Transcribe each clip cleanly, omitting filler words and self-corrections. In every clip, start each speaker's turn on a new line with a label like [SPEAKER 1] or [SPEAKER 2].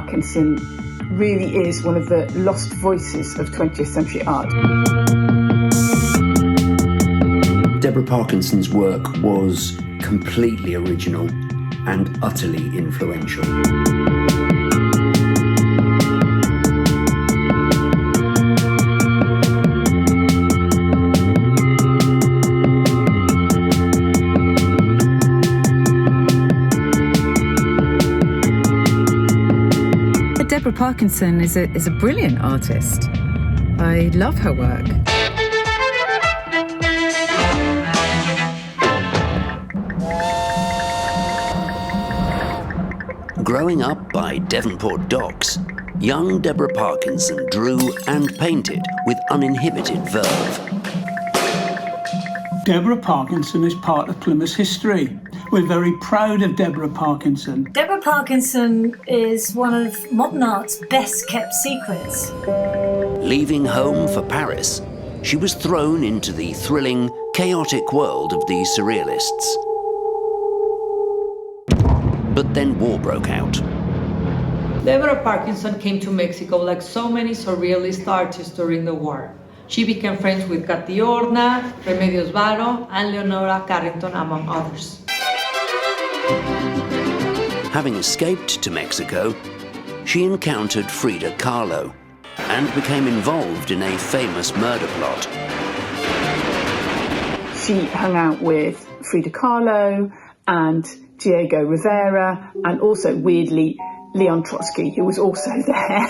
[SPEAKER 1] Parkinson really is one of the lost voices of 20th century art.
[SPEAKER 2] Deborah Parkinson's work was completely original and utterly influential.
[SPEAKER 3] Deborah Parkinson is a brilliant artist. I love her work.
[SPEAKER 2] Growing up by Devonport docks, young Deborah Parkinson drew and painted with uninhibited verve.
[SPEAKER 4] Deborah Parkinson is part of Plymouth's history. We're very proud of Deborah Parkinson.
[SPEAKER 5] Deborah Parkinson is one of modern art's best-kept secrets.
[SPEAKER 2] Leaving home for Paris, she was thrown into the thrilling, chaotic world of the surrealists. But then war broke out.
[SPEAKER 6] Deborah Parkinson came to Mexico like so many surrealist artists during the war. She became friends with Catiorna, Remedios Varo, and Leonora Carrington, among others.
[SPEAKER 2] Having escaped to Mexico, she encountered Frida Kahlo and became involved in a famous murder plot.
[SPEAKER 1] She hung out with Frida Kahlo and Diego Rivera, and also, weirdly, Leon Trotsky, who was also there.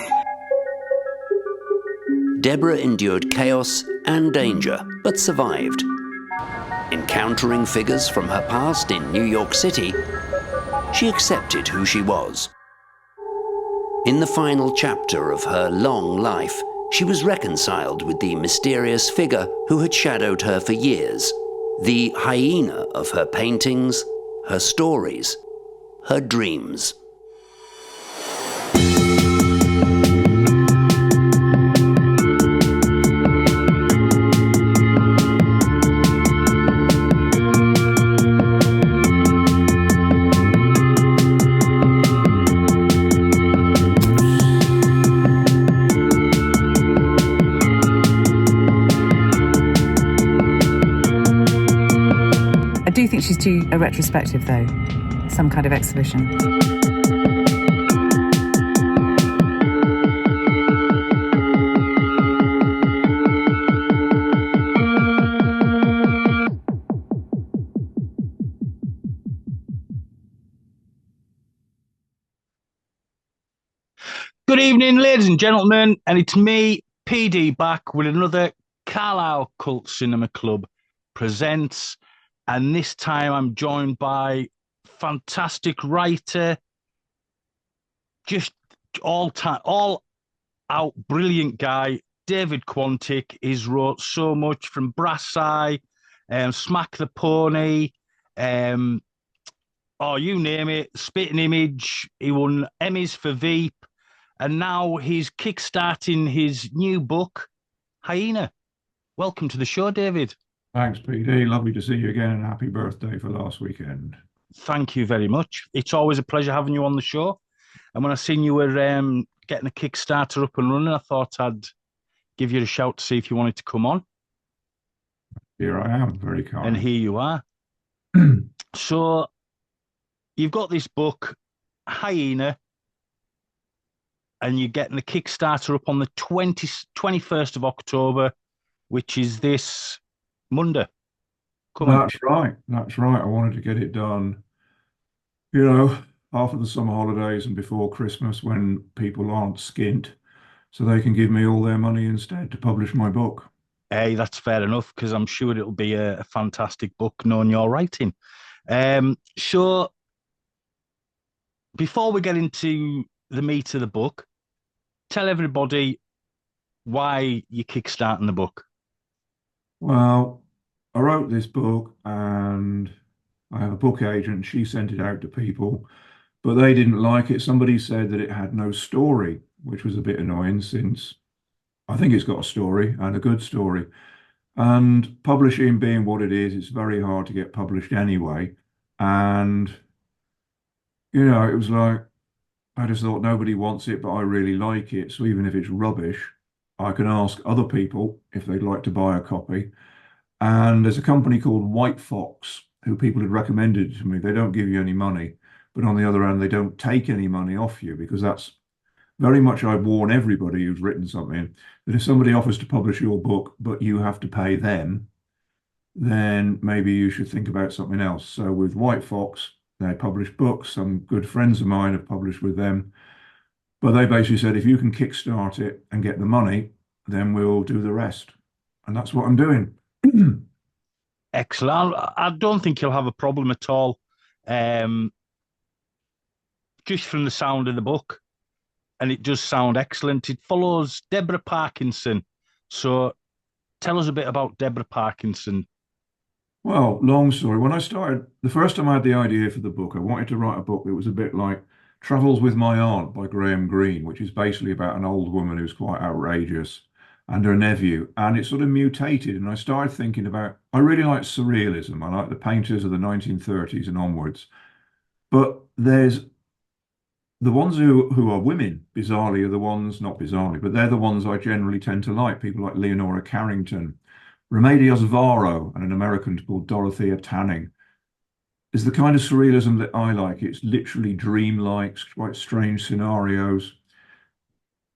[SPEAKER 2] Deborah endured chaos and danger, but survived. Encountering figures from her past in New York City, she accepted who she was. In the final chapter of her long life, she was reconciled with the mysterious figure who had shadowed her for years, the hyena of her paintings, her stories, her dreams.
[SPEAKER 3] I do think she's due a retrospective, though. Some kind of exhibition.
[SPEAKER 7] Good evening, ladies and gentlemen, and it's me, PD, back with another Carlisle Cultcinema Club presents, and this time I'm joined by fantastic writer, just all out brilliant guy, David Quantick. He's wrote so much, from Brass Eye, Smack the Pony, oh, you name it, Spitting Image. He won Emmys for Veep, and now he's kickstarting his new book, Hyena. Welcome to the show, David.
[SPEAKER 8] Thanks, PD. Lovely to see you again, and happy birthday for last weekend.
[SPEAKER 7] Thank you very much. It's always a pleasure having you on the show. And when I seen you were getting a Kickstarter up and running, I thought I'd give you a shout to see if you wanted to come on.
[SPEAKER 8] Here I am, very kind.
[SPEAKER 7] And here you are. So you've got this book, Hyena, and you're getting the Kickstarter up on the 21st of October, which is this Monday.
[SPEAKER 8] That's right. That's right. I wanted to get it done, after the summer holidays and before Christmas, when people aren't skint, so they can give me all their money instead to publish my book.
[SPEAKER 7] Hey, that's fair enough, because I'm sure it'll be a fantastic book knowing your writing. So before we get into the meat of the book, tell everybody why you're kickstarting the book.
[SPEAKER 8] Well, I wrote this book and I have a book agent. She sent it out to people, but they didn't like it. Somebody said that it had no story, which was a bit annoying, since I think it's got a story, and a good story. And publishing being what it is, it's very hard to get published anyway. And, it was like, I just thought nobody wants it, but I really like it. So even if it's rubbish, I can ask other people if they'd like to buy a copy. And there's a company called White Fox who people had recommended to me. They don't give you any money, but on the other hand, they don't take any money off you, because that's very much, I warn everybody who's written something that if somebody offers to publish your book, but you have to pay them, then maybe you should think about something else. So with White Fox, they publish books. Some good friends of mine have published with them. But they basically said, if you can kickstart it and get the money, then we'll do the rest. And that's what I'm doing.
[SPEAKER 7] Excellent. I don't think you'll have a problem at all. Just from the sound of the book. And it does sound excellent. It follows Deborah Parkinson. So tell us a bit about Deborah Parkinson.
[SPEAKER 8] Well, long story. When I started, the first time I had the idea for the book, I wanted to write a book that was a bit like Travels with My Aunt by Graham Greene, which is basically about an old woman who's quite outrageous and her nephew. And it sort of mutated. And I started thinking about, I really like surrealism. I like the painters of the 1930s and onwards. But there's the ones who are women, bizarrely, are the ones, not bizarrely, but they're the ones I generally tend to like. People like Leonora Carrington, Remedios Varo, and an American called Dorothea Tanning is the kind of surrealism that I like. It's literally dreamlike, quite strange scenarios.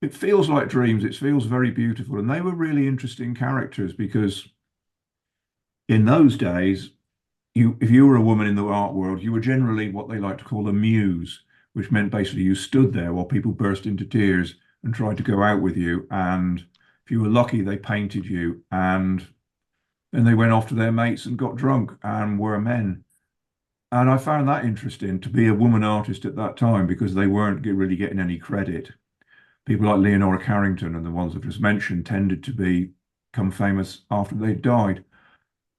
[SPEAKER 8] It feels like dreams. It feels very beautiful. And they were really interesting characters because in those days, if you were a woman in the art world, you were generally what they like to call a muse, which meant basically you stood there while people burst into tears and tried to go out with you. And if you were lucky, they painted you. And then they went off to their mates and got drunk and were men. And I found that interesting to be a woman artist at that time because they weren't really getting any credit. People like Leonora Carrington and the ones I've just mentioned tended to become famous after they died.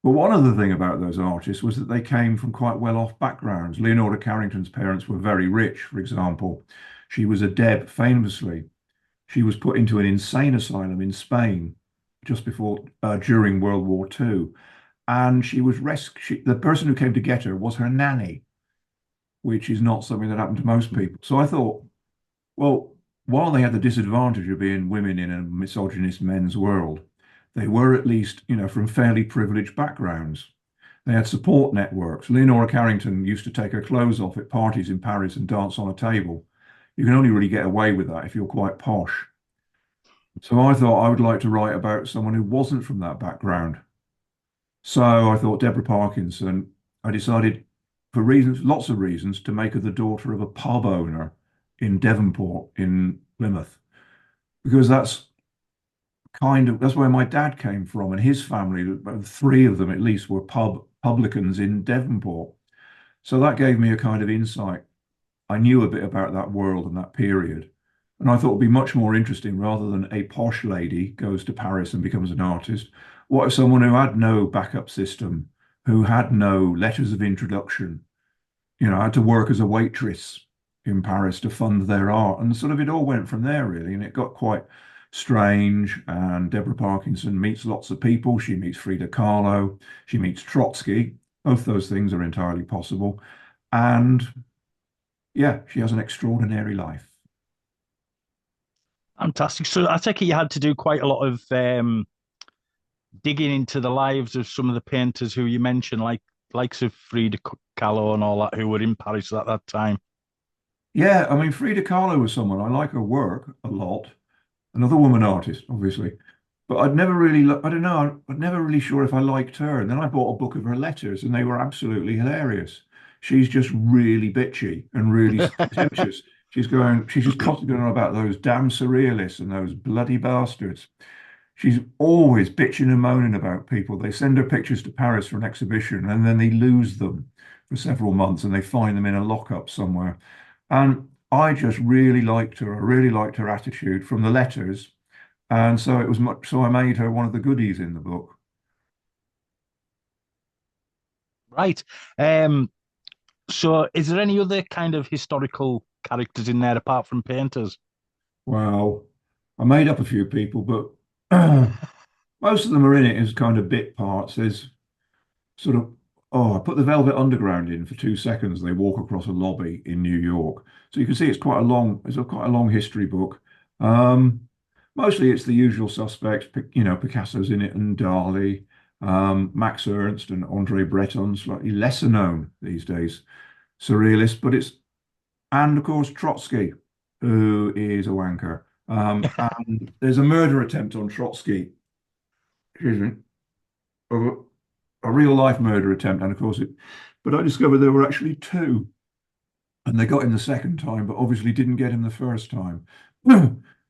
[SPEAKER 8] But one other thing about those artists was that they came from quite well-off backgrounds. Leonora Carrington's parents were very rich, for example. She was a Deb, famously. She was put into an insane asylum in Spain just during World War II. And she was rescued. The person who came to get her was her nanny, which is not something that happened to most people. So I thought, well, while they had the disadvantage of being women in a misogynist men's world, they were at least, from fairly privileged backgrounds. They had support networks. Leonora Carrington used to take her clothes off at parties in Paris and dance on a table. You can only really get away with that if you're quite posh. So I thought I would like to write about someone who wasn't from that background. So I thought Deborah Parkinson, I decided for reasons, lots of reasons, to make her the daughter of a pub owner in Devonport in Plymouth, because that's where my dad came from, and his family, three of them at least, were publicans in Devonport. So that gave me a kind of insight. I knew a bit about that world and that period. And I thought it'd be much more interesting, rather than a posh lady goes to Paris and becomes an artist, what if someone who had no backup system, who had no letters of introduction, had to work as a waitress in Paris to fund their art? And sort of it all went from there, really. And it got quite strange. And Deborah Parkinson meets lots of people. She meets Frida Kahlo. She meets Trotsky. Both those things are entirely possible. And yeah, she has an extraordinary life.
[SPEAKER 7] Fantastic. So I take it you had to do quite a lot of digging into the lives of some of the painters who you mentioned, likes of Frida Kahlo and all that, who were in Paris at that time.
[SPEAKER 8] Yeah, I mean, Frida Kahlo was someone, I like her work a lot. Another woman artist, obviously. But I'd never really, I don't know, I'd never really sure if I liked her. And then I bought a book of her letters and they were absolutely hilarious. She's just really bitchy and really contentious. She's just constantly going on about those damn surrealists and those bloody bastards. She's always bitching and moaning about people. They send her pictures to Paris for an exhibition and then they lose them for several months and they find them in a lockup somewhere. And I just really liked her. I really liked her attitude from the letters. And so I made her one of the goodies in the book.
[SPEAKER 7] Right. So is there any other kind of historical characters in there apart from painters?
[SPEAKER 8] Well, I made up a few people, but most of them are in it as kind of bit parts. There's sort of Oh, I put the Velvet Underground in for 2 seconds. They walk across a lobby in New York, so you can see it's quite a long history book. Um, Mostly it's the usual suspects. Picasso's in it and Dali, Max Ernst and Andre Breton, slightly lesser known these days, surrealist, and of course Trotsky, who is a wanker. And there's a murder attempt on Trotsky, excuse me, a real life murder attempt, and of course but I discovered there were actually two, and they got him the second time, but obviously didn't get him the first time.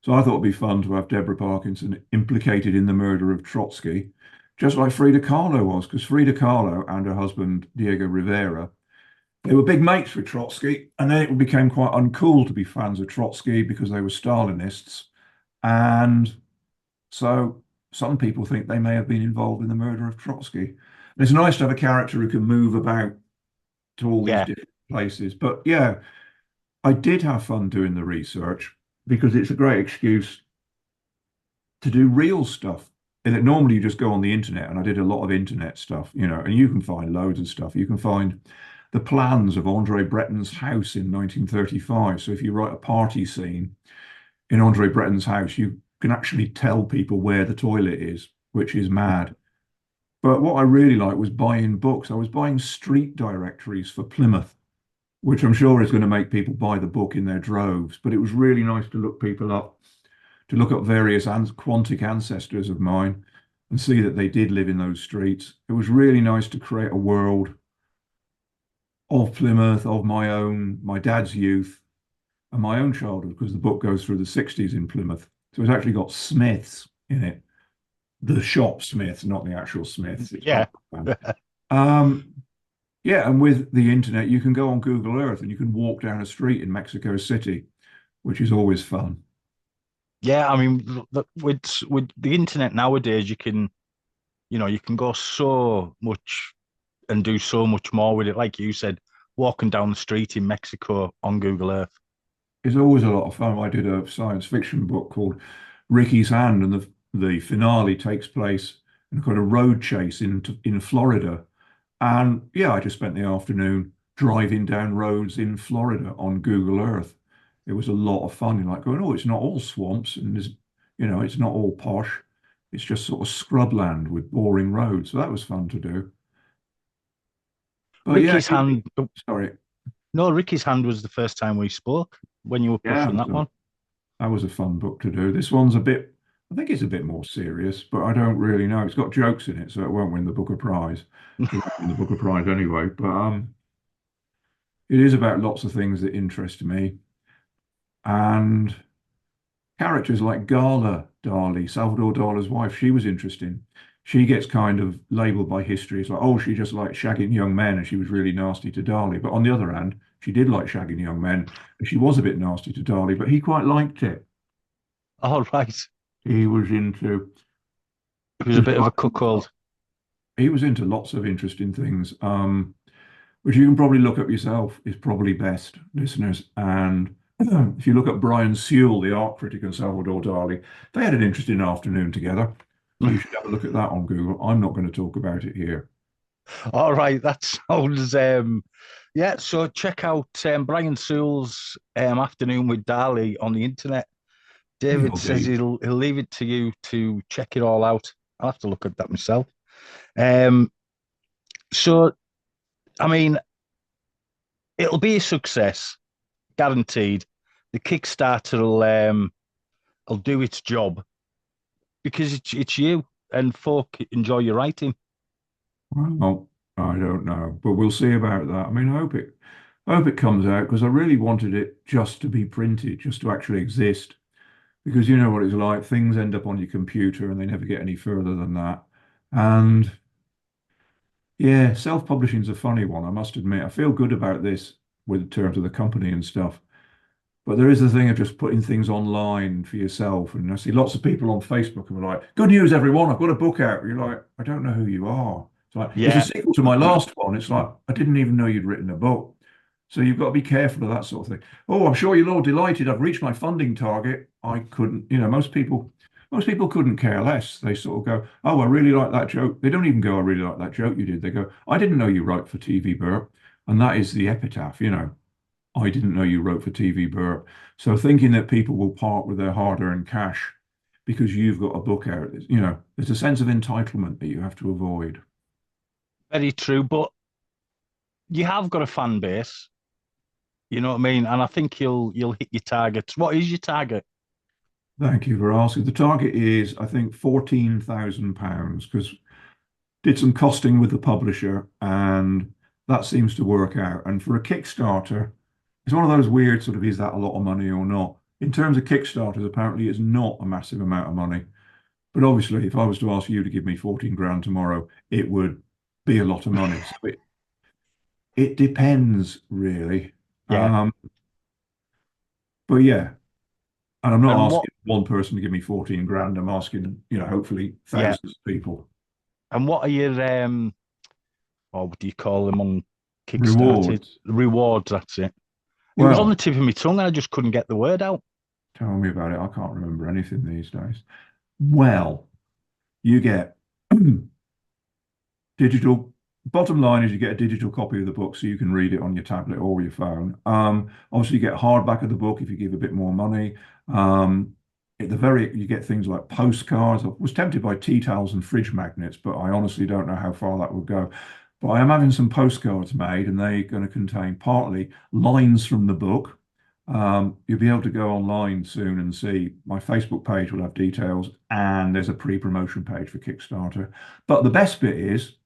[SPEAKER 8] So I thought it'd be fun to have Deborah Parkinson implicated in the murder of Trotsky, just like Frida Kahlo was, because Frida Kahlo and her husband Diego Rivera, they were big mates with Trotsky, and then it became quite uncool to be fans of Trotsky because they were Stalinists. And so some people think they may have been involved in the murder of Trotsky. And it's nice to have a character who can move about to all these different places. But yeah, I did have fun doing the research because it's a great excuse to do real stuff. And normally you just go on the internet, and I did a lot of internet stuff, and you can find loads of stuff. You can find the plans of Andre Breton's house in 1935. So if you write a party scene in Andre Breton's house, you can actually tell people where the toilet is, which is mad. But what I really liked was buying books. I was buying street directories for Plymouth, which I'm sure is going to make people buy the book in their droves. But it was really nice to look people up, to look up various Quantick ancestors of mine and see that they did live in those streets. It was really nice to create a world of Plymouth, of my dad's youth and my own childhood, because the book goes through the 60s in Plymouth. So it's actually got Smiths in it, the shop Smiths, not the actual Smiths.
[SPEAKER 7] Yeah.
[SPEAKER 8] Yeah, and with the internet, you can go on Google Earth and you can walk down a street in Mexico City, which is always fun.
[SPEAKER 7] Yeah, I mean, with the internet nowadays, you can go so much and do so much more with it. Like you said, walking down the street in Mexico on Google Earth.
[SPEAKER 8] It's always a lot of fun. I did a science fiction book called Ricky's Hand, and the finale takes place in a kind of road chase in Florida. And yeah, I just spent the afternoon driving down roads in Florida on Google Earth. It was a lot of fun. You're like going, oh, it's not all swamps and it's not all posh. It's just sort of scrubland with boring roads. So that was fun to do. But
[SPEAKER 7] Ricky's Hand.
[SPEAKER 8] Sorry.
[SPEAKER 7] No, Ricky's Hand was the first time we spoke when you were pushing that one.
[SPEAKER 8] That was a fun book to do. This one's I think it's a bit more serious, but I don't really know. It's got jokes in it, so it won't win the Booker Prize. It won't win the Booker Prize anyway. But it is about lots of things that interest me. And characters like Gala Dali, Salvador Dali's wife, she was interesting. She gets kind of labeled by history as like, oh, she just liked shagging young men and she was really nasty to Dali. But on the other hand, she did like shagging young men and she was a bit nasty to Dali, but he quite liked it.
[SPEAKER 7] Oh, right.
[SPEAKER 8] He was into...
[SPEAKER 7] He was a bit of a cuckold.
[SPEAKER 8] He was into lots of interesting things, which you can probably look up yourself, is probably best, listeners. And if you look at Brian Sewell, the art critic, and Salvador Dali, they had an interesting afternoon together. You should have a look at that on Google. I'm not going to talk about it here.
[SPEAKER 7] All right, that sounds yeah. So check out Brian Sewell's Afternoon with Dali on the internet. David says he'll leave it to you to check it all out. I'll have to look at that myself. So, I mean, it'll be a success, guaranteed. The Kickstarter will do its job because it's you and folk enjoy your writing.
[SPEAKER 8] Well, I don't know, but we'll see about that. I mean, I hope it comes out, because I really wanted it just to be printed, just to actually exist. Because you know what it's like, things end up on your computer and they never get any further than that. And yeah, self-publishing is a funny one, I must admit. I feel good about this with terms of the company and stuff. But there is the thing of just putting things online for yourself. And I see lots of people on Facebook who are like, good news, everyone, I've got a book out. You're like, I don't know who you are. It's like, It's a sequel to my last one. It's like, I didn't even know you'd written a book. So you've got to be careful of that sort of thing. Oh, I'm sure you're all delighted. I've reached my funding target. I couldn't, most people Most people couldn't care less. They sort of go, "Oh, I really like that joke." They don't even go, "I really like that joke you did." They go, "I didn't know you wrote for TV Burp." And that is the epitaph, I didn't know you wrote for TV Burp. So thinking that people will part with their hard-earned cash because you've got a book out, there's a sense of entitlement that you have to avoid.
[SPEAKER 7] Very true, but you have got a fan base. You know what I mean? And I think you'll hit your targets. What is your target?
[SPEAKER 8] Thank you for asking. The target is, I think, £14,000 because did some costing with the publisher and that seems to work out. And for a Kickstarter, it's one of those weird sort of, is that a lot of money or not? In terms of Kickstarters, apparently it's not a massive amount of money. But obviously, if I was to ask you to give me 14 grand tomorrow, it would be a lot of money. So it depends, really.
[SPEAKER 7] Yeah.
[SPEAKER 8] But yeah, and I'm not
[SPEAKER 7] And
[SPEAKER 8] asking one person to give me 14 grand. I'm asking, hopefully thousands of people.
[SPEAKER 7] what are your or what do you call them on Kickstarter?
[SPEAKER 8] Rewards.
[SPEAKER 7] Rewards, that's it. It was on
[SPEAKER 8] Well,
[SPEAKER 7] the tip of my tongue and I just couldn't get the word out.
[SPEAKER 8] tell me about it. I can't remember anything these days. Well, you get digital. Bottom line is you get a digital copy of the book so you can read it on your tablet or your phone. Obviously, you get hardback of the book if you give a bit more money. You get things like postcards. I was tempted by tea towels and fridge magnets, but I honestly don't know how far that would go. But I am having some postcards made, and they're going to contain partly lines from the book. You'll be able to go online soon and see my Facebook page will have details, and there's a pre-promotion page for Kickstarter. But the best bit is,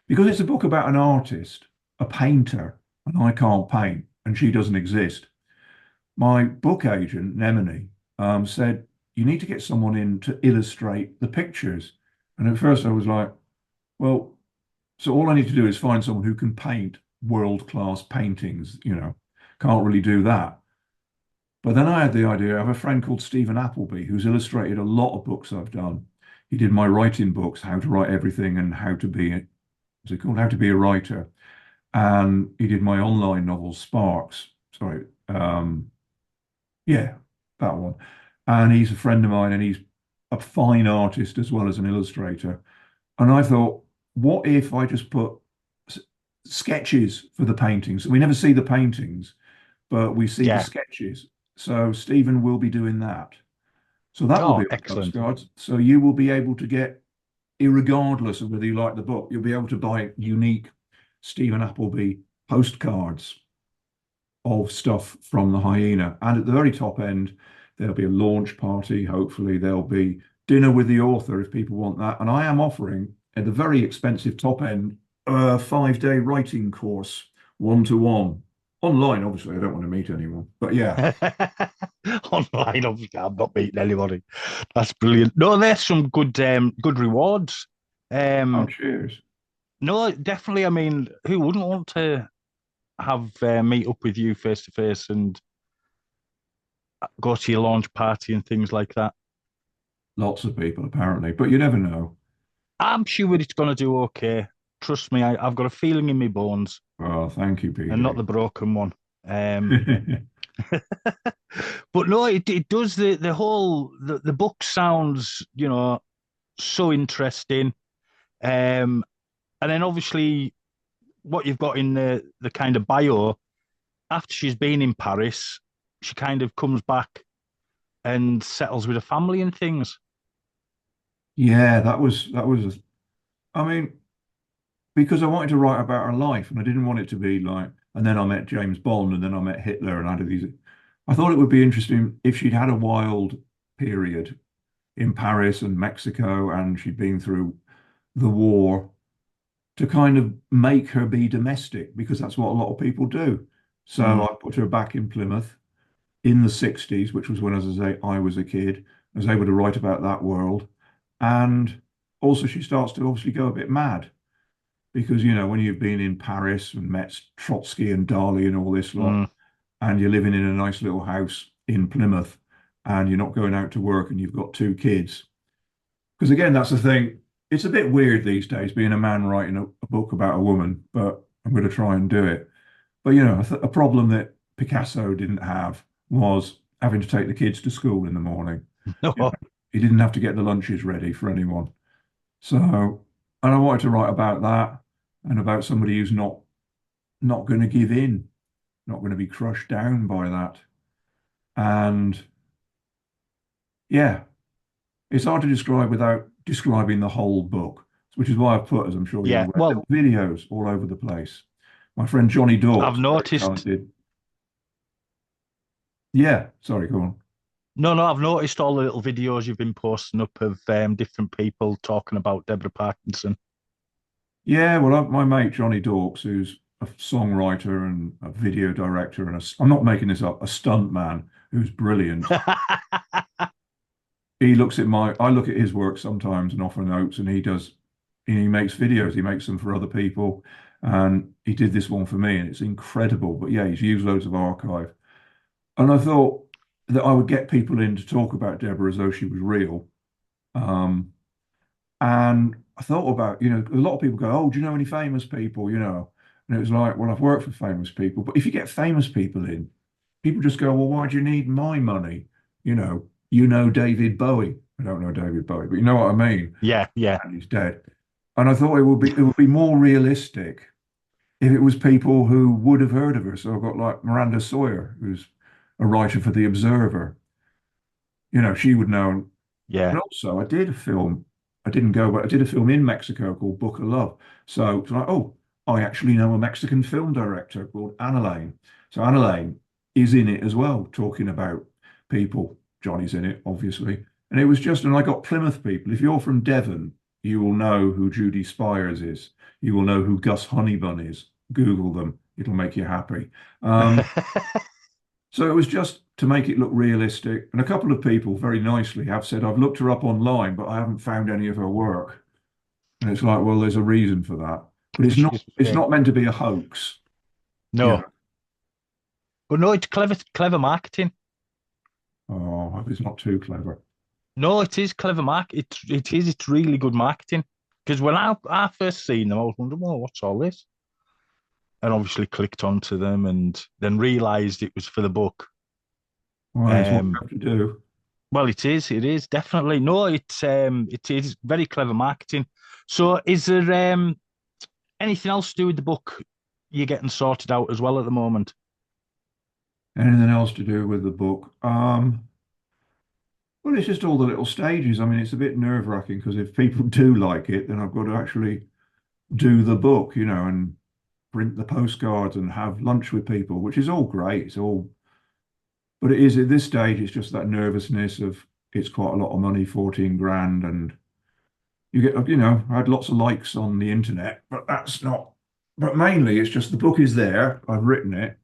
[SPEAKER 8] because it's a book about an artist, a painter, and I can't paint, and she doesn't exist, my book agent, Nemini, said, you need to get someone in to illustrate the pictures. And at first I was like, well, so all I need to do is find someone who can paint world-class paintings, can't really do that. But then I had the idea, I have a friend called Stephen Appleby, who's illustrated a lot of books I've done. He did my writing books, How to Write Everything and How to Be a Writer. And he did my online novel, Sparks. Sorry. Yeah, that one. And he's a friend of mine and he's a fine artist as well as an illustrator. And I thought, what if I just put sketches for the paintings? We never see the paintings, but we see the sketches. So Stephen will be doing that. So that will be
[SPEAKER 7] excellent.
[SPEAKER 8] Postcards. So you will be able to get, irregardless of whether you like the book, you'll be able to buy unique Stephen Appleby postcards of stuff from the Hyena. And at the very top end, there'll be a launch party. Hopefully there'll be dinner with the author if people want that. And I am offering at the very expensive top end, a 5-day writing course, 1-to-1. Online, obviously, I don't want to meet anyone, but yeah.
[SPEAKER 7] Online, obviously, I'm not meeting anybody. That's brilliant. No, there's some good rewards.
[SPEAKER 8] Cheers.
[SPEAKER 7] No, definitely. I mean, who wouldn't want to have meet up with you face to face and go to your launch party and things like that?
[SPEAKER 8] Lots of people, apparently, but you never know.
[SPEAKER 7] I'm sure it's going to do okay. Trust me, I've got a feeling in my bones.
[SPEAKER 8] Oh, thank you, Peter.
[SPEAKER 7] And not the broken one. But no, it does the whole the book sounds, so interesting. And then obviously what you've got in the kind of bio, after she's been in Paris, she kind of comes back and settles with a family and things.
[SPEAKER 8] Yeah, that was I mean, because I wanted to write about her life and I didn't want it to be like, and then I met James Bond and then I met Hitler and I had these. I thought it would be interesting if she'd had a wild period in Paris and Mexico and she'd been through the war to kind of make her be domestic, because that's what a lot of people do. So I put her back in Plymouth in the 60s, which was when, as I say, I was a kid. I was able to write about that world. And also she starts to obviously go a bit mad because, when you've been in Paris and met Trotsky and Dali and all this lot, and you're living in a nice little house in Plymouth and you're not going out to work and you've got 2 kids. Because again, that's the thing. It's a bit weird these days being a man writing a book about a woman, but I'm going to try and do it. But, a problem that Picasso didn't have was having to take the kids to school in the morning.
[SPEAKER 7] No.
[SPEAKER 8] he didn't have to get the lunches ready for anyone. So, and I wanted to write about that and about somebody who's not going to give in, not going to be crushed down by that. And yeah, it's hard to describe without describing the whole book, which is why I've put, as I'm sure you're
[SPEAKER 7] Yeah,
[SPEAKER 8] aware,
[SPEAKER 7] well,
[SPEAKER 8] videos all over the place. My friend Johnny Dawes,
[SPEAKER 7] I've noticed.
[SPEAKER 8] Yeah, sorry, go on.
[SPEAKER 7] No, I've noticed all the little videos you've been posting up of different people talking about Deborah Parkinson.
[SPEAKER 8] Yeah, well, my mate Johnny Dawes, who's a songwriter and a video director, and I'm not making this up, a stunt man who's brilliant. He looks at I look at his work sometimes and offer notes, and he makes videos, he makes them for other people. And he did this one for me, and it's incredible. But yeah, he's used loads of archive. And I thought that I would get people in to talk about Deborah as though she was real. And I thought about, a lot of people go, oh, do you know any famous people, And it was like, well, I've worked for famous people. But if you get famous people in, people just go, well, why do you need my money? David Bowie. I don't know David Bowie, but you know what I mean?
[SPEAKER 7] Yeah.
[SPEAKER 8] And he's dead. And I thought it would be more realistic if it was people who would have heard of her. So I've got like Miranda Sawyer, who's a writer for The Observer. She would know.
[SPEAKER 7] Yeah.
[SPEAKER 8] And also, I did a film. I didn't go, but I did a film in Mexico called Book of Love. So it's like, oh, I actually know a Mexican film director called Anna Lane. So Anna Lane is in it as well, talking about people. Johnny's in it, obviously. And it was and I got Plymouth people. If you're from Devon, you will know who Judy Spires is. You will know who Gus Honeybun is. Google them. It'll make you happy. So it was just to make it look realistic. And a couple of people very nicely have said, I've looked her up online, but I haven't found any of her work. And it's like, well, there's a reason for that. But it's not meant to be a hoax.
[SPEAKER 7] No. But no, it's clever marketing.
[SPEAKER 8] Oh, I hope it's not too clever.
[SPEAKER 7] No, it is clever it's really good marketing. Because when I first seen them, I was wondering, well, what's all this? And obviously clicked onto them and then realised it was for the book.
[SPEAKER 8] Well, it's what you have to do.
[SPEAKER 7] Well, it is definitely. No, it is very clever marketing. So is there anything else to do with the book you're getting sorted out as well at the moment?
[SPEAKER 8] Anything else to do with the book? Well, it's just all the little stages. I mean, it's a bit nerve-wracking because if people do like it, then I've got to actually do the book, and print the postcards and have lunch with people, which is all great. But it is at this stage, it's just that nervousness of it's quite a lot of money, 14 grand. And you get, I had lots of likes on the internet, but but mainly it's just the book is there. I've written it.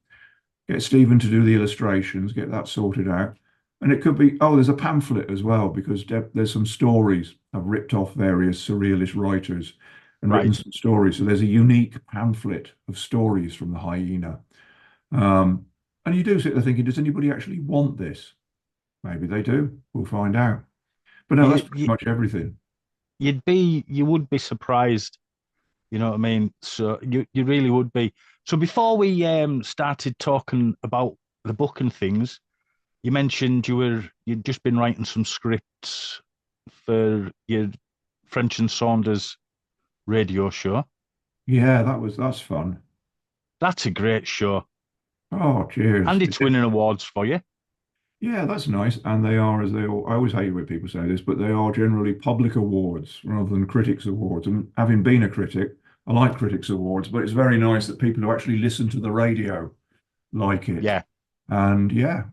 [SPEAKER 8] Get Stephen to do the illustrations, get that sorted out. And it could be, there's a pamphlet as well, because there's some stories. I've ripped off various surrealist writers and written some stories. So there's a unique pamphlet of stories from the Hyena. And you do sit there thinking, does anybody actually want this? Maybe they do. We'll find out. But no, that's pretty much everything.
[SPEAKER 7] You would be surprised. You know what I mean? So you really would be. So before we started talking about the book and things, you mentioned you'd just been writing some scripts for your French and Saunders radio show.
[SPEAKER 8] Yeah, that's fun.
[SPEAKER 7] That's a great show.
[SPEAKER 8] Oh, cheers.
[SPEAKER 7] And it's winning awards for you.
[SPEAKER 8] Yeah, that's nice. And they are, I always hate when people say this, but they are generally public awards rather than critics awards. And having been a critic, I like critics awards, but it's very nice that people who actually listen to the radio like it.
[SPEAKER 7] Yeah.
[SPEAKER 8] And yeah,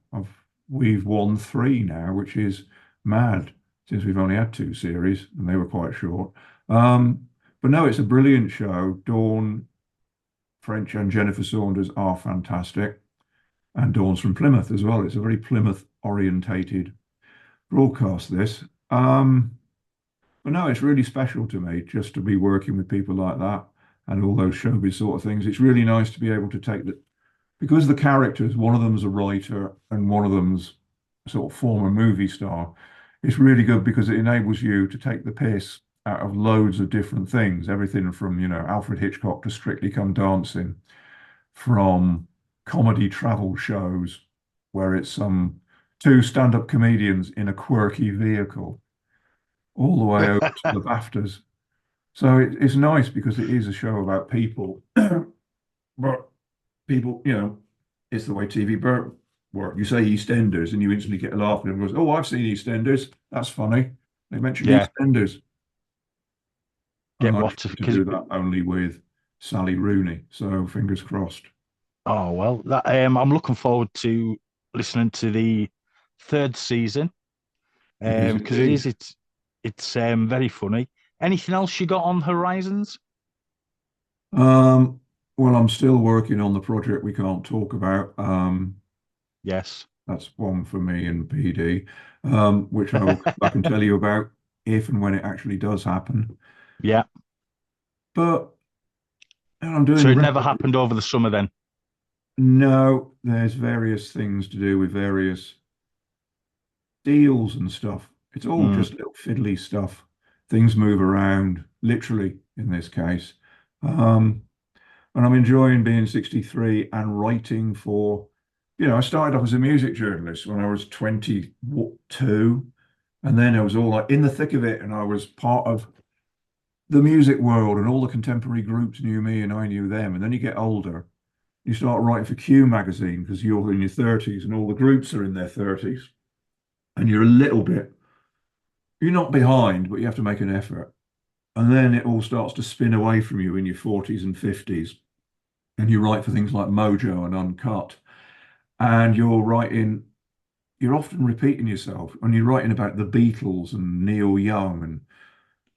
[SPEAKER 8] we've won 3 now, which is mad since we've only had 2 series and they were quite short. But no, it's a brilliant show. Dawn French and Jennifer Saunders are fantastic. And Dawn's from Plymouth as well. It's a very Plymouth-orientated broadcast, this. But no, it's really special to me just to be working with people like that and all those showbiz sort of things. It's really nice to be able to take because the characters, one of them's a writer and one of them's a sort of former movie star. It's really good because it enables you to take the piss out of loads of different things, everything from, Alfred Hitchcock to Strictly Come Dancing, from comedy travel shows where it's 2 stand-up comedians in a quirky vehicle. all the way over to the BAFTAs. So it's nice because it is a show about people, but people, it's the way TV work. You say EastEnders and you instantly get a laugh and everyone goes, "Oh, I've seen EastEnders. That's funny. They mentioned
[SPEAKER 7] Yeah.
[SPEAKER 8] EastEnders."
[SPEAKER 7] Get
[SPEAKER 8] And I
[SPEAKER 7] what?
[SPEAKER 8] to do that only with Sally Rooney. So fingers crossed.
[SPEAKER 7] Oh well, that I'm looking forward to listening to the third season.
[SPEAKER 8] It is
[SPEAKER 7] Because
[SPEAKER 8] indeed.
[SPEAKER 7] it's very funny. Anything else you got on horizons?
[SPEAKER 8] Um, well, I'm still working on the project we can't talk about.
[SPEAKER 7] Yes.
[SPEAKER 8] That's one for me and PD, which I can tell you about if and when it actually does happen.
[SPEAKER 7] Yeah.
[SPEAKER 8] But I'm doing
[SPEAKER 7] So
[SPEAKER 8] a
[SPEAKER 7] it never
[SPEAKER 8] record.
[SPEAKER 7] happened over the summer then?
[SPEAKER 8] No, there's various things to do with various deals and stuff. It's all
[SPEAKER 7] Mm.
[SPEAKER 8] just little fiddly stuff. Things move around, literally in this case. And I'm enjoying being 63 and writing for, I started off as a music journalist when I was 22. And then I was all like in the thick of it. And I was part of the music world and all the contemporary groups knew me and I knew them. And then you get older, you start writing for Q magazine because you're in your 30s and all the groups are in their 30s. And you're not behind, but you have to make an effort. And then it all starts to spin away from you in your 40s and 50s. And you write for things like Mojo and Uncut. And you're often repeating yourself. And you're writing about the Beatles and Neil Young and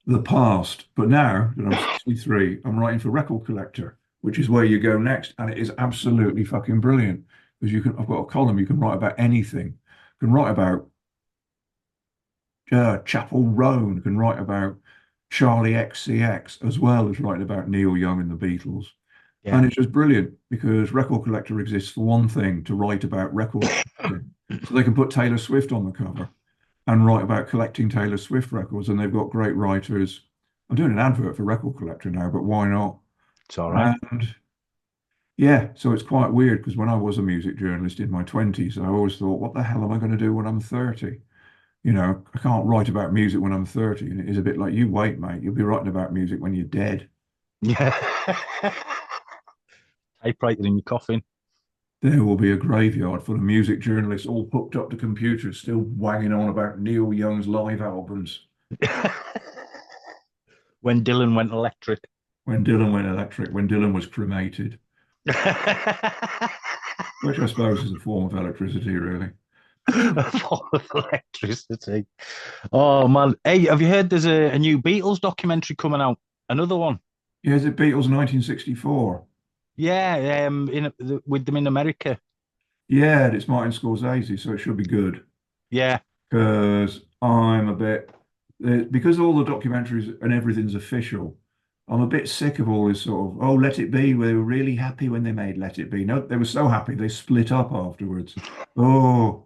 [SPEAKER 8] the past. But now that I'm 63, I'm writing for Record Collector, which is where you go next. And it is absolutely fucking brilliant. Because I've got a column, you can write about anything. You can write about Chapel Roan, you can write about Charlie XCX, as well as writing about Neil Young and the Beatles.
[SPEAKER 7] Yeah.
[SPEAKER 8] And it's just brilliant because Record Collector exists for one thing, to write about records. So they can put Taylor Swift on the cover and write about collecting Taylor Swift records. And they've got great writers. I'm doing an advert for Record Collector now, but why not?
[SPEAKER 7] It's all right.
[SPEAKER 8] And yeah, so it's quite weird because when I was a music journalist in my 20s, I always thought, what the hell am I going to do when I'm 30? I can't write about music when I'm 30. And it is a bit like, you wait, mate, you'll be writing about music when you're dead.
[SPEAKER 7] Yeah. Typewriter in your coffin.
[SPEAKER 8] There will be a graveyard full of music journalists all hooked up to computers, still wanging on about Neil Young's live albums.
[SPEAKER 7] When Dylan went electric.
[SPEAKER 8] When Dylan went electric, when Dylan was cremated. Which I suppose is a form of electricity, really.
[SPEAKER 7] A form of electricity. Oh, man. Hey, have you heard there's a new Beatles documentary coming out? Another one.
[SPEAKER 8] Yeah, is it Beatles 1964?
[SPEAKER 7] Yeah, with them in America.
[SPEAKER 8] Yeah, it's Martin Scorsese, so it should be good.
[SPEAKER 7] Yeah.
[SPEAKER 8] Because because all the documentaries and everything's official, I'm a bit sick of all this sort of, oh, Let It Be. They were really happy when they made Let It Be. No, they were so happy they split up afterwards. Oh,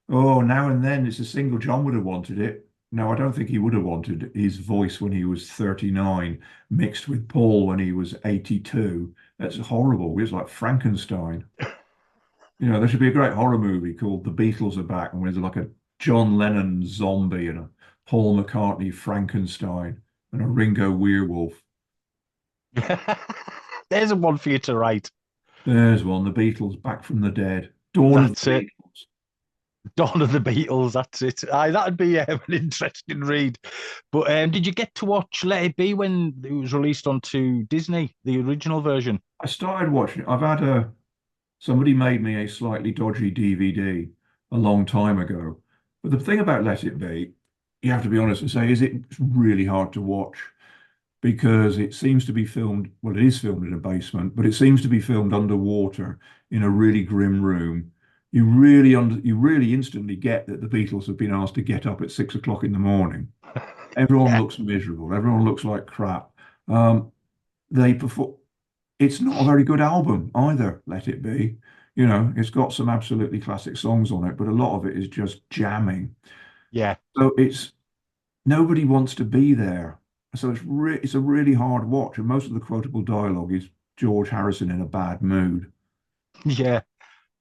[SPEAKER 8] now and then it's a single. John would have wanted it. No, I don't think he would have wanted his voice when he was 39 mixed with Paul when he was 82. That's horrible. It was like Frankenstein. There should be a great horror movie called The Beatles Are Back, and there's like a John Lennon zombie and a Paul McCartney Frankenstein and a Ringo werewolf.
[SPEAKER 7] There's a one for you to write.
[SPEAKER 8] There's one. The Beatles Back from the Dead. Dawn
[SPEAKER 7] That's it. Dawn of the Beatles, that's it. That'd be an interesting read. But did you get to watch Let It Be when it was released onto Disney, the original version?
[SPEAKER 8] I started watching it. I've had somebody made me a slightly dodgy DVD a long time ago. But the thing about Let It Be, you have to be honest and say, is it's really hard to watch because it seems to be filmed, well, it is filmed in a basement, but it seems to be filmed underwater in a really grim room. You really instantly get that the Beatles have been asked to get up at 6 o'clock in the morning. Everyone looks miserable. Everyone looks like crap. They perform. It's not a very good album either, Let It Be. It's got some absolutely classic songs on it, but a lot of it is just jamming.
[SPEAKER 7] Yeah.
[SPEAKER 8] So nobody wants to be there. So it's a really hard watch, and most of the quotable dialogue is George Harrison in a bad mood.
[SPEAKER 7] Yeah.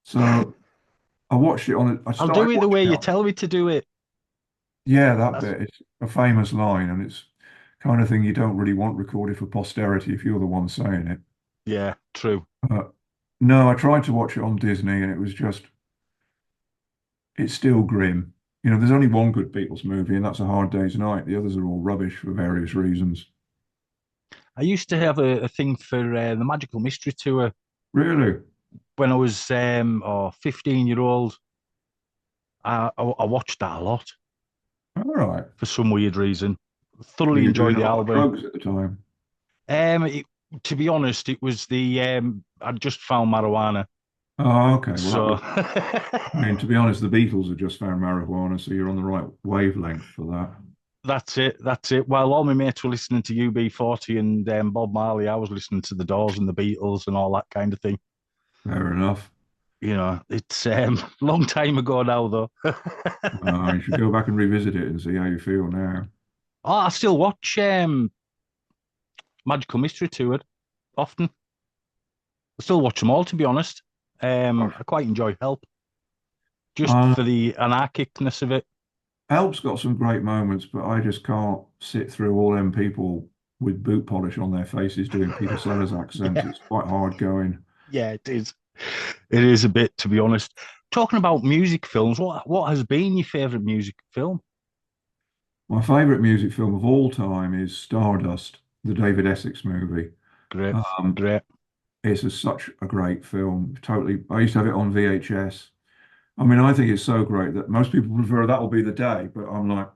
[SPEAKER 8] So I watched it
[SPEAKER 7] I'll do it the way you tell me to do it.
[SPEAKER 8] Yeah, that
[SPEAKER 7] That's
[SPEAKER 8] bit. It's a famous line, and it's kind of thing you don't really want recorded for posterity if you're the one saying it.
[SPEAKER 7] yeah, true.
[SPEAKER 8] Uh, no, I tried to watch it on Disney, and it was just, it's still grim. There's only one good Beatles movie, and that's A Hard Day's Night. The others are all rubbish for various reasons.
[SPEAKER 7] I used to have a thing for the Magical Mystery Tour
[SPEAKER 8] Really?
[SPEAKER 7] when I was 15-year-old. I watched that a lot
[SPEAKER 8] All right.
[SPEAKER 7] for some weird reason.
[SPEAKER 8] Were
[SPEAKER 7] Thoroughly
[SPEAKER 8] you doing
[SPEAKER 7] enjoyed
[SPEAKER 8] a
[SPEAKER 7] the
[SPEAKER 8] lot of
[SPEAKER 7] album.
[SPEAKER 8] drugs at the time?
[SPEAKER 7] It, to be honest, it was the I'd just found marijuana,
[SPEAKER 8] Oh, okay. Well, that
[SPEAKER 7] so
[SPEAKER 8] was, I mean, to be honest, the Beatles had just found marijuana, so you're on the right wavelength for that.
[SPEAKER 7] that's it. That's it. While all my mates were listening to UB40 and Bob Marley, I was listening to the Doors and the Beatles and all that kind of thing.
[SPEAKER 8] Fair enough.
[SPEAKER 7] It's a long time ago now, though.
[SPEAKER 8] You should go back and revisit it and see how you feel now.
[SPEAKER 7] Oh, I still watch Magical Mystery Tour often. I still watch them all, to be honest. I quite enjoy Help, just
[SPEAKER 8] Uh,
[SPEAKER 7] for the anarchicness of it.
[SPEAKER 8] Help's got some great moments, but I just can't sit through all them people with boot polish on their faces doing Peter Sellers accents.
[SPEAKER 7] Yeah,
[SPEAKER 8] It's quite hard going.
[SPEAKER 7] yeah, it is. It is a bit, to be honest. Talking about music films, what has been your favourite music film?
[SPEAKER 8] My favourite music film of all time is Stardust, the David Essex movie.
[SPEAKER 7] Great,
[SPEAKER 8] Um,
[SPEAKER 7] great.
[SPEAKER 8] such a great film. Totally. I used to have it on VHS. I mean, I think it's so great that most people prefer That'll Be the Day, but I'm like,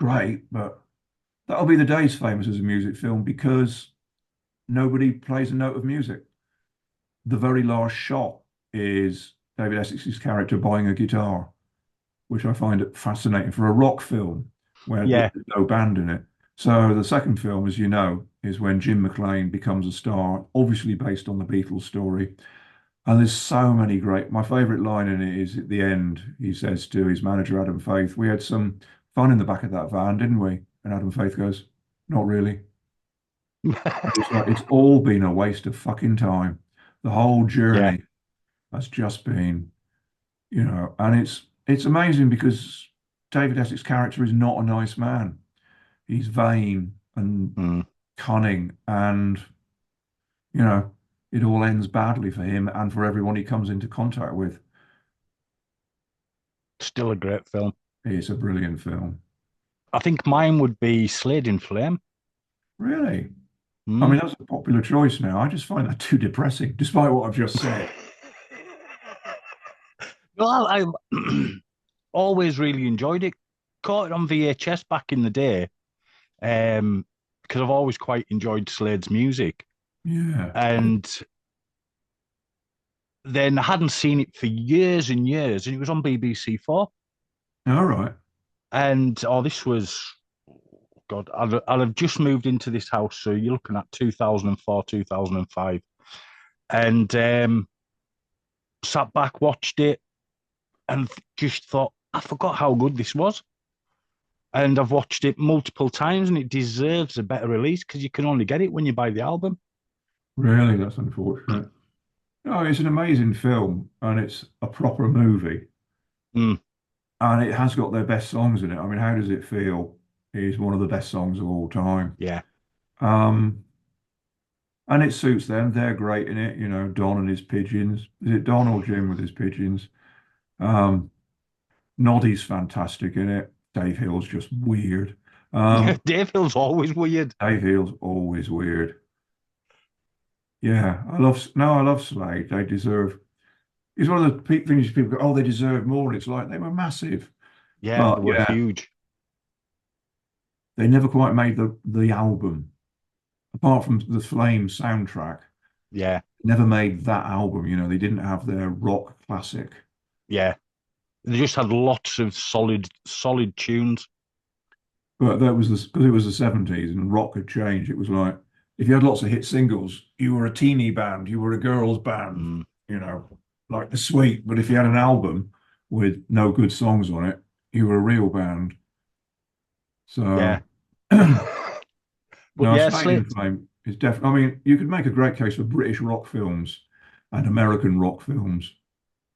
[SPEAKER 8] great, but That'll Be the Day's famous as a music film because nobody plays a note of music. The very last shot is David Essex's character buying a guitar, which I find it fascinating for a rock film where
[SPEAKER 7] Yeah,
[SPEAKER 8] there's no band in it. So the second film, as you know, is when Jim McLean becomes a star, obviously based on the Beatles story. And there's so many great. My favorite line in it is at the end, he says to his manager, Adam Faith, we had some fun in the back of that van, didn't we? And Adam Faith goes, not really. It's like it's all been a waste of fucking time. The whole
[SPEAKER 7] yeah.
[SPEAKER 8] journey has just been, and it's amazing because David Essex's character is not a nice man. He's vain and
[SPEAKER 7] Mm.
[SPEAKER 8] cunning, and it all ends badly for him and for everyone he comes into contact with.
[SPEAKER 7] Still a great film.
[SPEAKER 8] It's a brilliant film.
[SPEAKER 7] I think mine would be Slade in Flame.
[SPEAKER 8] Really? I
[SPEAKER 7] Mm.
[SPEAKER 8] mean, that's a popular choice now. I just find that too depressing, despite what I've just said.
[SPEAKER 7] Well, I always really enjoyed it. Caught it on VHS back in the day, because I've always quite enjoyed Slade's music.
[SPEAKER 8] Yeah.
[SPEAKER 7] And then I hadn't seen it for years and years, and it was on BBC Four.
[SPEAKER 8] All right.
[SPEAKER 7] And this was, God, I'll have just moved into this house, so you're looking at 2004, 2005, and sat back, watched it, and just thought, I forgot how good this was. And I've watched it multiple times, and it deserves a better release because you can only get it when you buy the album.
[SPEAKER 8] Really, that's unfortunate. No, it's an amazing film, and it's a proper movie,
[SPEAKER 7] Mm,
[SPEAKER 8] and it has got their best songs in it. I mean, How Does It Feel is one of the best songs of all time.
[SPEAKER 7] yeah,
[SPEAKER 8] Um, and it suits them. They're great in it, Don and his pigeons. Is it Don or Jim with his pigeons? Um, Noddy's fantastic in it. Dave Hill's just weird.
[SPEAKER 7] Dave Hill's always weird.
[SPEAKER 8] Dave Hill's always weird. Yeah, I love Slade. They deserve. It's one of the things people go, oh, they deserve more. And it's like they were massive,
[SPEAKER 7] Yeah,
[SPEAKER 8] but
[SPEAKER 7] they were
[SPEAKER 8] yeah,
[SPEAKER 7] huge.
[SPEAKER 8] they never quite made the album. Apart from the Flame soundtrack,
[SPEAKER 7] Yeah,
[SPEAKER 8] never made that album. They didn't have their rock classic.
[SPEAKER 7] yeah. They just had lots of solid tunes.
[SPEAKER 8] But that was because it was the 70s and rock had changed. It was like if you had lots of hit singles, you were a teeny band, you were a girls band,
[SPEAKER 7] Mm,
[SPEAKER 8] like the Sweet. But if you had an album with no good songs on it, you were a real band. So
[SPEAKER 7] yeah. But
[SPEAKER 8] no,
[SPEAKER 7] yeah,
[SPEAKER 8] Slade in
[SPEAKER 7] Slade.
[SPEAKER 8] Flame is definitely. I mean, you could make a great case for British rock films and American rock films.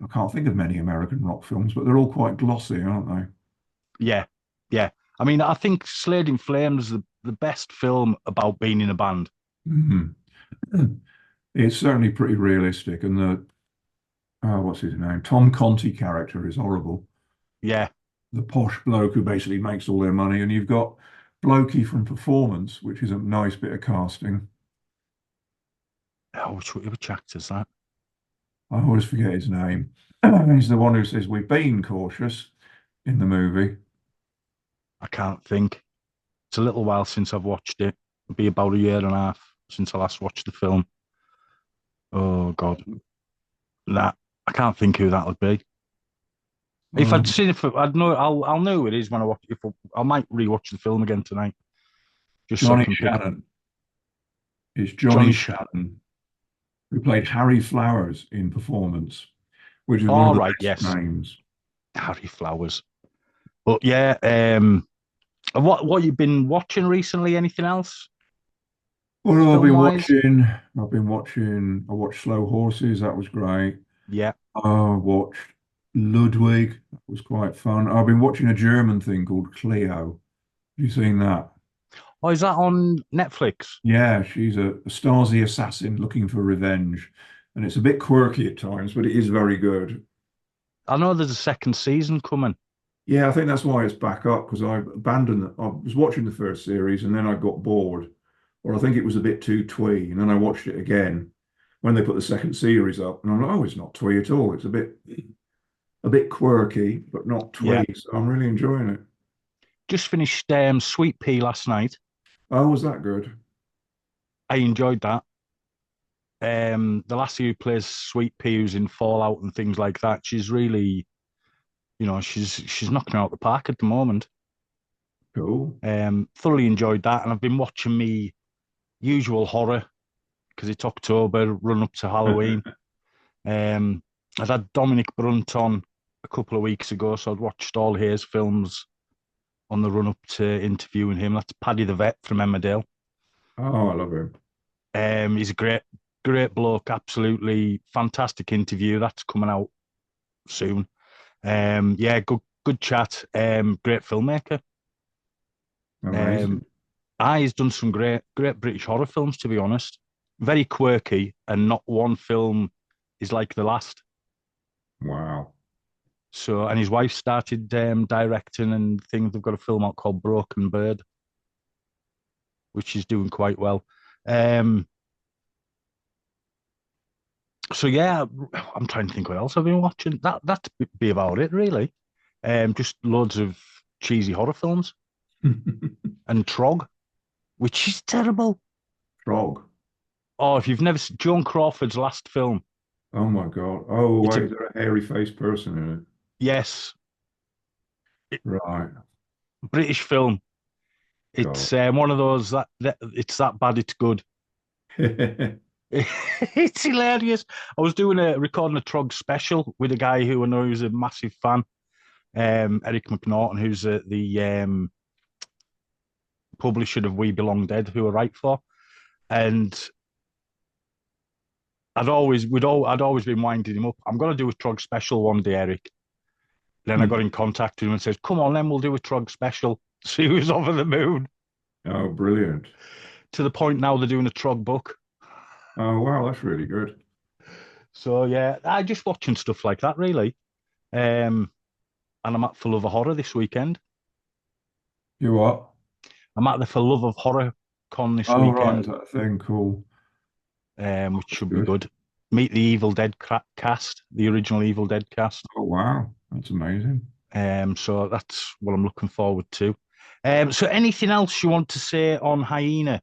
[SPEAKER 8] I can't think of many American rock films, but they're all quite glossy, aren't they?
[SPEAKER 7] Yeah, Yeah. I mean, I think Slade in Flames is the best film about being in a band.
[SPEAKER 8] Mhm. It's certainly pretty realistic, and what's his name? Tom Conti character is horrible.
[SPEAKER 7] Yeah.
[SPEAKER 8] The posh bloke who basically makes all their money, and you've got Blokey from Performance, which is a nice bit of casting.
[SPEAKER 7] Oh, which actor's that?
[SPEAKER 8] I always forget his name. He's the one who says we've been cautious in the movie.
[SPEAKER 7] I can't think. It's a little while since I've watched it. It'll be about a year and a half since I last watched the film. Oh God, that I can't think who that would be. If I'd seen it, I'd know. I'll know who it is when I watch. I might rewatch the film again tonight, just so I
[SPEAKER 8] Johnny
[SPEAKER 7] can pick.
[SPEAKER 8] Shannon. It's Johnny Shannon, who played Harry Flowers in Performance, which is one of
[SPEAKER 7] All
[SPEAKER 8] the
[SPEAKER 7] right,
[SPEAKER 8] best
[SPEAKER 7] yes,
[SPEAKER 8] names.
[SPEAKER 7] Harry Flowers. But yeah, what you've been watching recently? Anything else?
[SPEAKER 8] Well,
[SPEAKER 7] Film-wise?
[SPEAKER 8] I watched Slow Horses. That was great.
[SPEAKER 7] Yeah.
[SPEAKER 8] I watched Ludwig. That was quite fun. I've been watching a German thing called Cleo. Have you seen that?
[SPEAKER 7] Oh, is that on Netflix?
[SPEAKER 8] Yeah, she's a Stasi assassin looking for revenge. And it's a bit quirky at times, but it is very good.
[SPEAKER 7] I know there's a second season coming.
[SPEAKER 8] Yeah, I think that's why it's back up because I was watching the first series and then I got bored, or I think it was a bit too twee. And then I watched it again when they put the second series up, and I'm like, oh, it's not twee at all. It's a bit quirky, but not twee.
[SPEAKER 7] Yeah.
[SPEAKER 8] So I'm really enjoying it.
[SPEAKER 7] Just finished Sweet Pea last night.
[SPEAKER 8] Oh, was that good?
[SPEAKER 7] I enjoyed that. The lassie who plays Sweet Pea, who's in Fallout and things like that, she's really, she's knocking out the park at the moment.
[SPEAKER 8] Cool.
[SPEAKER 7] Thoroughly enjoyed that, and I've been watching me usual horror because it's October, run up to Halloween. I'd had Dominic Brunt on a couple of weeks ago, so I'd watched all his films on the run up to interviewing him. That's Paddy the Vet from Emmerdale.
[SPEAKER 8] Oh, I love him.
[SPEAKER 7] He's a great bloke, absolutely fantastic interview. That's coming out soon. Yeah, good chat. Great filmmaker.
[SPEAKER 8] Amazing.
[SPEAKER 7] He's done some great British horror films, to be honest. Very quirky, and not one film is like the last.
[SPEAKER 8] Wow.
[SPEAKER 7] So, and his wife started directing and things. They've got a film out called Broken Bird, which is doing quite well. So yeah, I'm trying to think what else I've been watching. That'd be about it, really. Just loads of cheesy horror films and Trog, which is terrible.
[SPEAKER 8] Trog.
[SPEAKER 7] Oh, if you've never seen Joan Crawford's last film.
[SPEAKER 8] Oh my God. Oh, wait, is there a hairy faced person in it?
[SPEAKER 7] Yes.
[SPEAKER 8] Right.
[SPEAKER 7] British film. It's one of those that it's that bad it's good. It's hilarious. I was recording a Trog special with a guy who I know who's a massive fan, Eric McNaughton, who's the publisher of We Belong Dead, who I write for, and I'd always been winding him up. I'm going to do a Trog special one day, Eric. Then I got in contact with him and said, "Come on, then we'll do a Trog special." So he was over the moon.
[SPEAKER 8] Oh, brilliant!
[SPEAKER 7] To the point now they're doing a Trog book.
[SPEAKER 8] Oh wow, that's really good.
[SPEAKER 7] So yeah, I just watching stuff like that really, and I'm at For Love of Horror this weekend.
[SPEAKER 8] You what?
[SPEAKER 7] I'm at the For Love of Horror con this
[SPEAKER 8] Oh
[SPEAKER 7] weekend.
[SPEAKER 8] right, is that thing cool?
[SPEAKER 7] Which should be good. Meet the Evil Dead cast, the original Evil Dead cast.
[SPEAKER 8] Oh wow, that's amazing.
[SPEAKER 7] So that's what I'm looking forward to. So anything else you want to say on Hyena?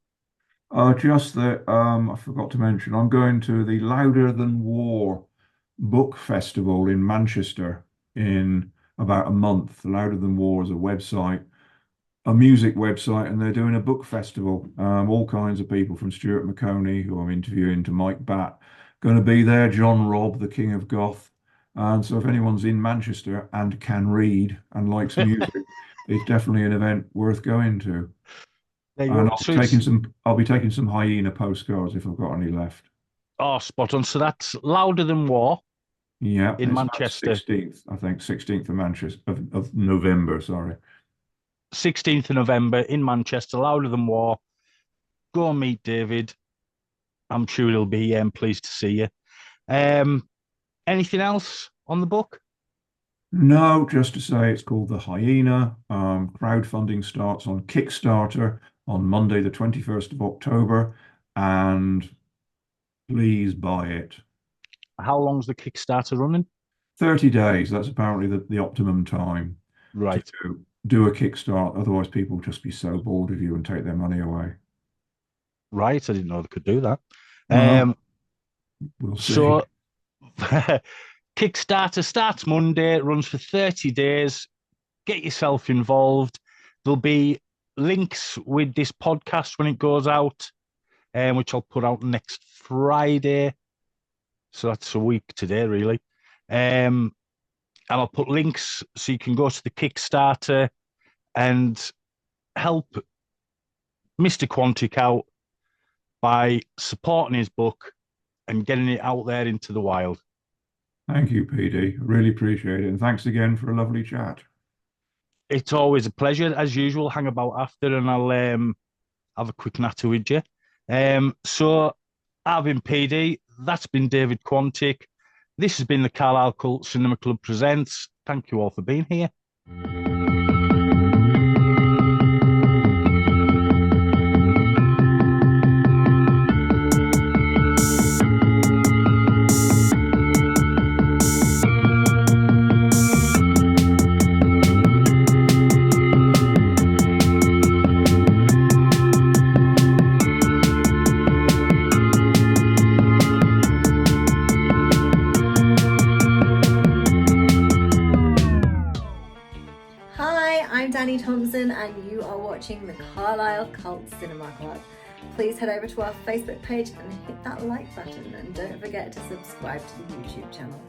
[SPEAKER 8] Just that I forgot to mention, I'm going to the Louder Than War book festival in Manchester in about a month. Louder Than War is a website, a music website, and they're doing a book festival. All kinds of people from Stuart McConey, who I'm interviewing, to Mike Batt, going to be there. John Robb, the King of Goth. And so if anyone's in Manchester and can read and likes music, it's definitely an event worth going to. And I'll be taking some Hyena postcards if I've got any left.
[SPEAKER 7] Oh, spot on. So that's Louder Than War.
[SPEAKER 8] Yeah,
[SPEAKER 7] in Manchester.
[SPEAKER 8] 16th, I think, 16th of Manchester of November. Sorry.
[SPEAKER 7] 16th of November in Manchester, Louder Than War. Go and meet David. I'm sure he'll be pleased to see you. Anything else on the book?
[SPEAKER 8] No, just to say it's called The Hyena. Crowdfunding starts on Kickstarter on Monday, the 21st of October, and please buy it.
[SPEAKER 7] How long's the Kickstarter running?
[SPEAKER 8] 30 days. That's apparently the optimum time to do a Kickstart. Otherwise, people will just be so bored of you and take their money away.
[SPEAKER 7] Right. I didn't know they could do that.
[SPEAKER 8] Well, we'll see.
[SPEAKER 7] So Kickstarter starts Monday, runs for 30 days. Get yourself involved. There'll be links with this podcast when it goes out, which I'll put out next Friday. So that's a week today, really. And I'll put links so you can go to the Kickstarter and help Mr. Quantick out by supporting his book and getting it out there into the wild.
[SPEAKER 8] Thank you, PD. Really appreciate it. And thanks again for a lovely chat.
[SPEAKER 7] It's always a pleasure. As usual, hang about after and I'll have a quick natter with you. So I've been PD. That's been David Quantick. This has been the Carlisle Cultcinema Club Presents. Thank you all for being here.
[SPEAKER 9] And you are watching the Carlisle Cultcinema Club. Please head over to our Facebook page and hit that like button, and don't forget to subscribe to the YouTube channel.